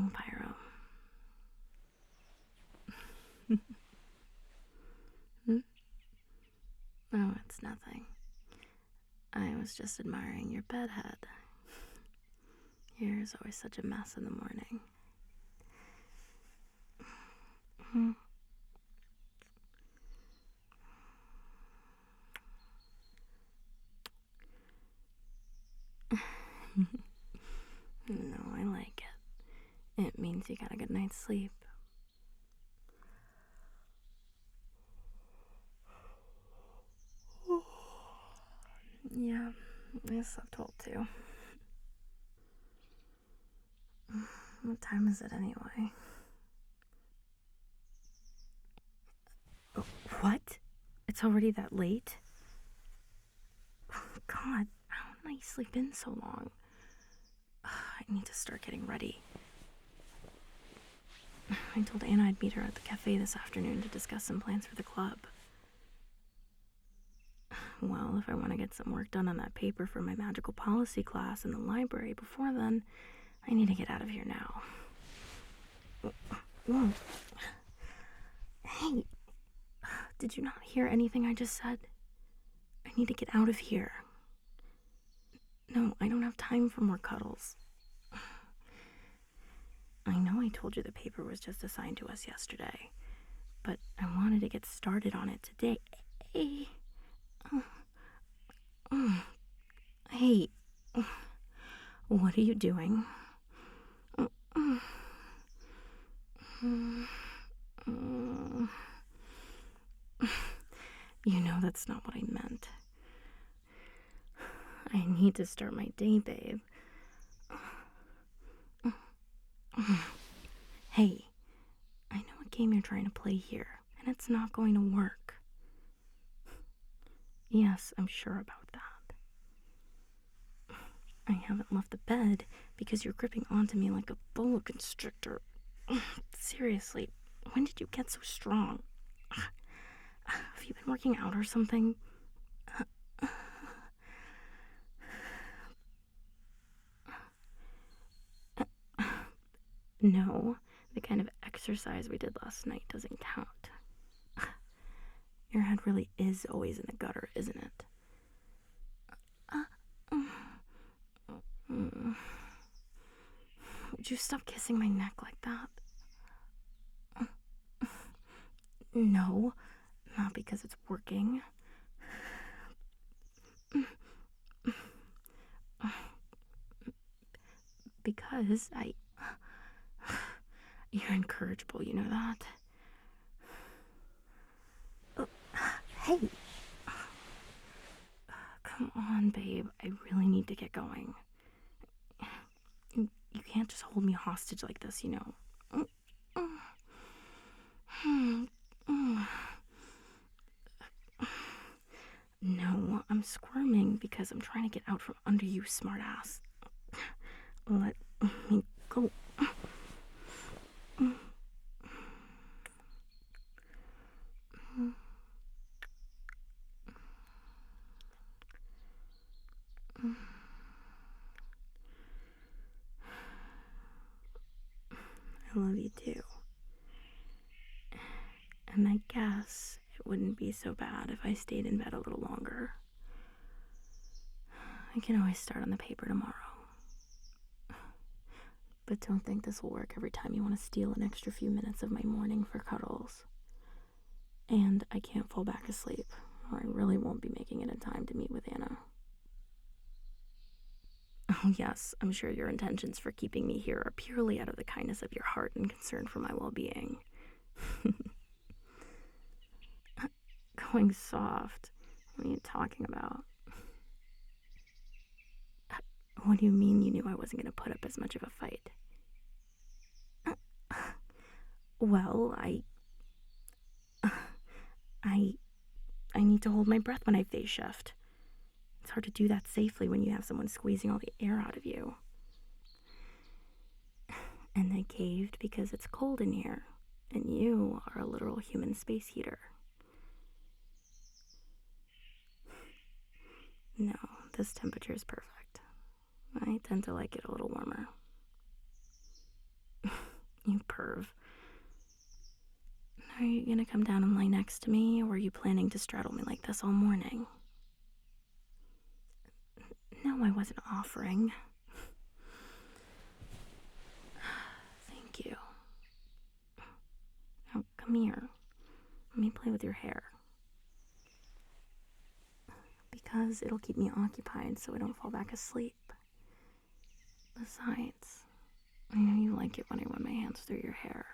wrong, Pyro? Oh, it's nothing. I was just admiring your bedhead. Yours always such a mess in the morning. No, I like it. It means you got a good night's sleep. Yeah, I slept well too. What time is it anyway? Oh, what? It's already that late? Oh, God, how did I sleep in so long? I need to start getting ready. I told Anna I'd meet her at the cafe this afternoon to discuss some plans for the club. Well, if I want to get some work done on that paper for my magical policy class in the library before then, I need to get out of here now. Whoa. Hey, did you not hear anything I just said? I need to get out of here. No, I don't have time for more cuddles. I know I told you the paper was just assigned to us yesterday, but I wanted to get started on it today. Hey, what are you doing? You know that's not what I meant. I need to start my day, babe. Hey, I know what game you're trying to play here, and it's not going to work. Yes, I'm sure about that. I haven't left the bed because you're gripping onto me like a boa constrictor. Seriously, when did you get so strong? Have you been working out or something? No, the kind of exercise we did last night doesn't count. Your head really is always in the gutter, isn't it? Would you stop kissing my neck like that? No, not because it's working. Because you're incorrigible, you know that? Hey! Come on, babe. I really need to get going. You can't just hold me hostage like this, you know. No, I'm squirming because I'm trying to get out from under you, smartass. Let me go. I love you too. And I guess it wouldn't be so bad if I stayed in bed a little longer. I can always start on the paper tomorrow. But don't think this will work every time you want to steal an extra few minutes of my morning for cuddles. And I can't fall back asleep, or I really won't be making it in time to meet with Anna. Oh yes, I'm sure your intentions for keeping me here are purely out of the kindness of your heart and concern for my well-being. Going soft? What are you talking about? What do you mean you knew I wasn't going to put up as much of a fight? Well, I need to hold my breath when I face shift. It's hard to do that safely when you have someone squeezing all the air out of you. And I caved because it's cold in here, and you are a literal human space heater. No, this temperature is perfect. I tend to like it a little warmer. You perv. Are you gonna come down and lay next to me, or are you planning to straddle me like this all morning? No, I wasn't offering. Thank you. Now, come here. Let me play with your hair. Because it'll keep me occupied so I don't fall back asleep. Besides, I know you like it when I run my hands through your hair.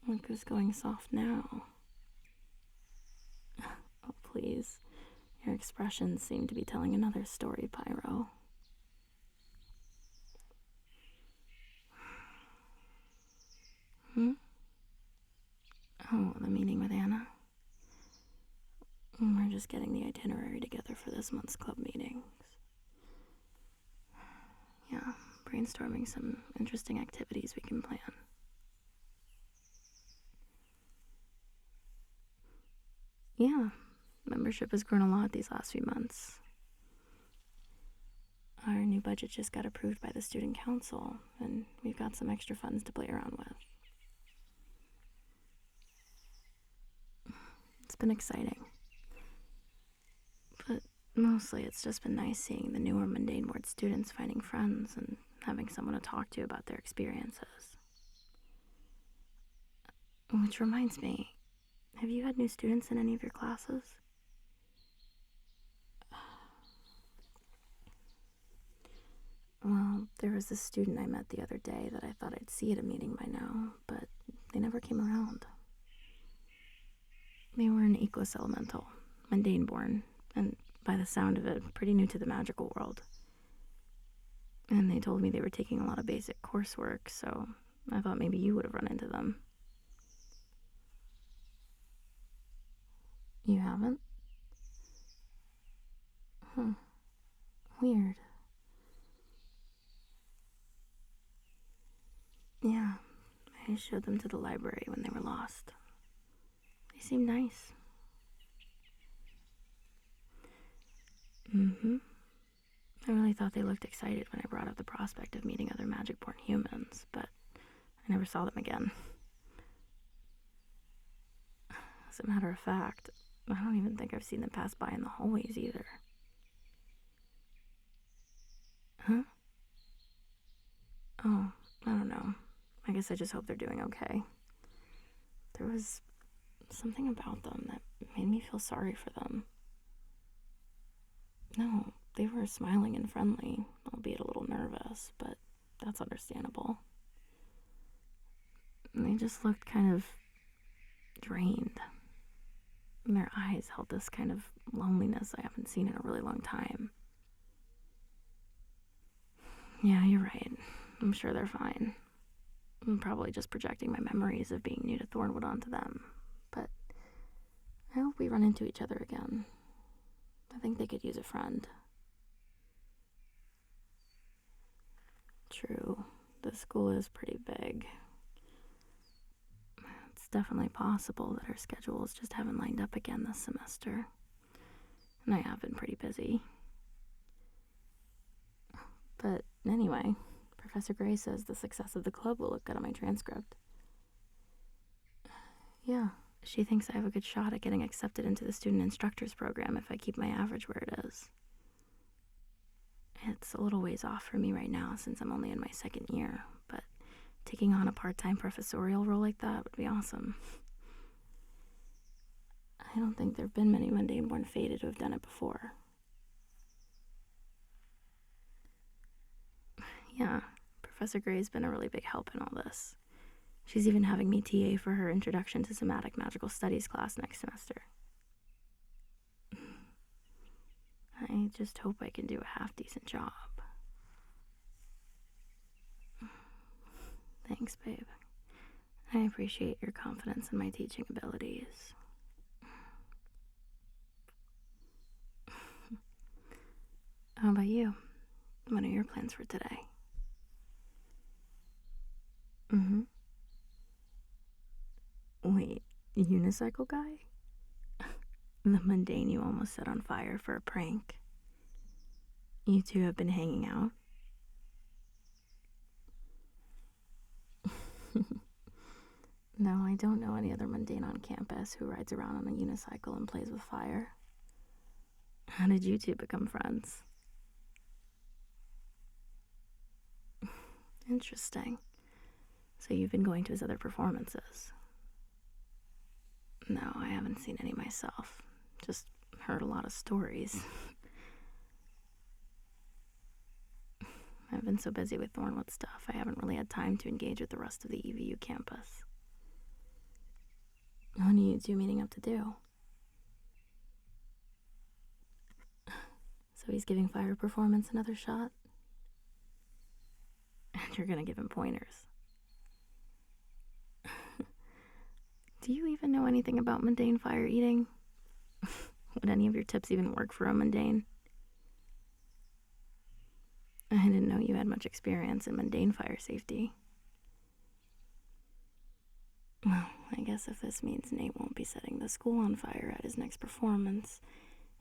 Look who's going soft now. Oh, please. Your expressions seem to be telling another story, Pyro. Oh, the meeting with Anna? We're just getting the itinerary together for this month's club meetings. Yeah, brainstorming some interesting activities we can plan. Yeah, membership has grown a lot these last few months. Our new budget just got approved by the student council, and we've got some extra funds to play around with. It's been exciting. But mostly it's just been nice seeing the newer mundane ward students finding friends and having someone to talk to about their experiences. Which reminds me, have you had new students in any of your classes? Well, there was this student I met the other day that I thought I'd see at a meeting by now, but they never came around. They were an Equus Elemental, mundane born, and by the sound of it, pretty new to the magical world. And they told me they were taking a lot of basic coursework, so I thought maybe you would have run into them. You haven't? Huh. Weird. Yeah, I showed them to the library when they were lost. They seemed nice. I really thought they looked excited when I brought up the prospect of meeting other magic-born humans, but I never saw them again. As a matter of fact, I don't even think I've seen them pass by in the hallways either. Huh? Oh, I don't know. I guess I just hope they're doing okay. There was something about them that made me feel sorry for them. No, they were smiling and friendly, albeit a little nervous, but that's understandable. And they just looked kind of drained. And their eyes held this kind of loneliness I haven't seen in a really long time. Yeah, you're right. I'm sure they're fine. I'm probably just projecting my memories of being new to Thornwood onto them, but I hope we run into each other again. I think they could use a friend. True, the school is pretty big. It's definitely possible that our schedules just haven't lined up again this semester. And I have been pretty busy. But anyway, Professor Gray says the success of the club will look good on my transcript. Yeah, she thinks I have a good shot at getting accepted into the student instructors program if I keep my average where it is. It's a little ways off for me right now since I'm only in my second year, but taking on a part-time professorial role like that would be awesome. I don't think there have been many mundane-born fated who have done it before. Yeah, Professor Gray's been a really big help in all this. She's even having me TA for her Introduction to Somatic Magical Studies class next semester. I just hope I can do a half-decent job. Thanks, babe. I appreciate your confidence in my teaching abilities. How about you? What are your plans for today? Wait, unicycle guy? The mundane you almost set on fire for a prank. You two have been hanging out? No, I don't know any other mundane on campus who rides around on a unicycle and plays with fire. How did you two become friends? Interesting. So you've been going to his other performances? No, I haven't seen any myself. Just heard a lot of stories. I've been so busy with Thornwood stuff, I haven't really had time to engage with the rest of the EVU campus. What are you two meeting up to do? So he's giving fire performance another shot? And you're gonna give him pointers. Do you even know anything about mundane fire eating? Would any of your tips even work for a mundane? I didn't know you had much experience in mundane fire safety. Well, I guess if this means Nate won't be setting the school on fire at his next performance,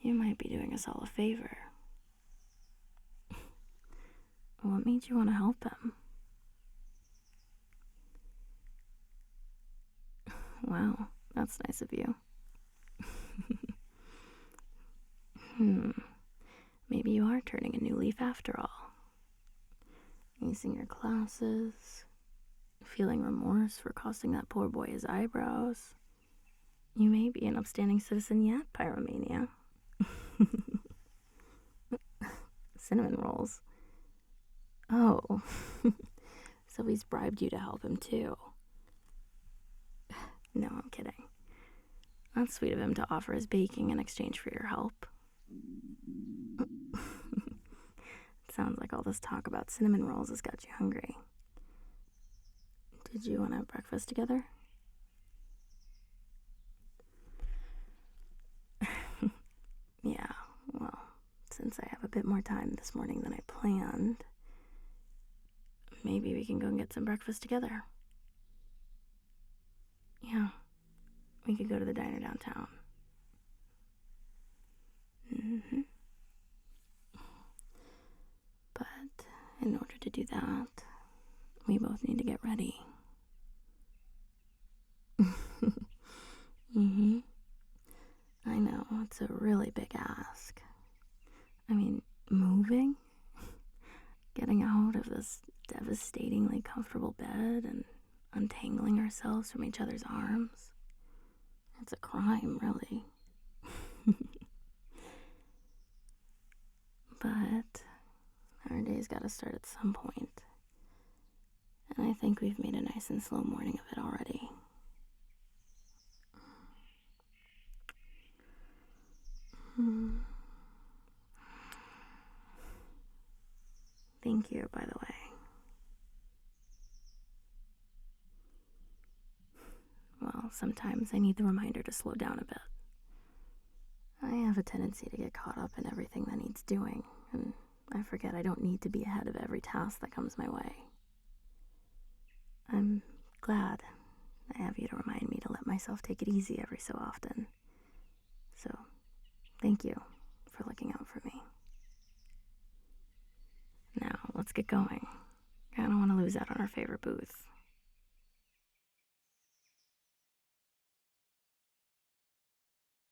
you might be doing us all a favor. What made you want to help him? Wow, that's nice of you. Maybe you are turning a new leaf after all. Acing your classes, feeling remorse for costing that poor boy his eyebrows. You may be an upstanding citizen yet, Pyromania. Cinnamon rolls. Oh, so he's bribed you to help him too. No, I'm kidding. That's sweet of him to offer his baking in exchange for your help. Sounds like all this talk about cinnamon rolls has got you hungry. Did you want to have breakfast together? Yeah, well, since I have a bit more time this morning than I planned, maybe we can go and get some breakfast together. Yeah, we could go to the diner downtown. But in order to do that, we both need to get ready. I know, it's a really big ask. I mean, moving? Getting out of this devastatingly comfortable bed and untangling ourselves from each other's arms. It's a crime, really. But our day's gotta start at some point. And I think we've made a nice and slow morning of it already. Thank you, by the way. Well, sometimes I need the reminder to slow down a bit. I have a tendency to get caught up in everything that needs doing, and I forget I don't need to be ahead of every task that comes my way. I'm glad I have you to remind me to let myself take it easy every so often. So, thank you for looking out for me. Now, let's get going. I don't want to lose out on our favorite booth.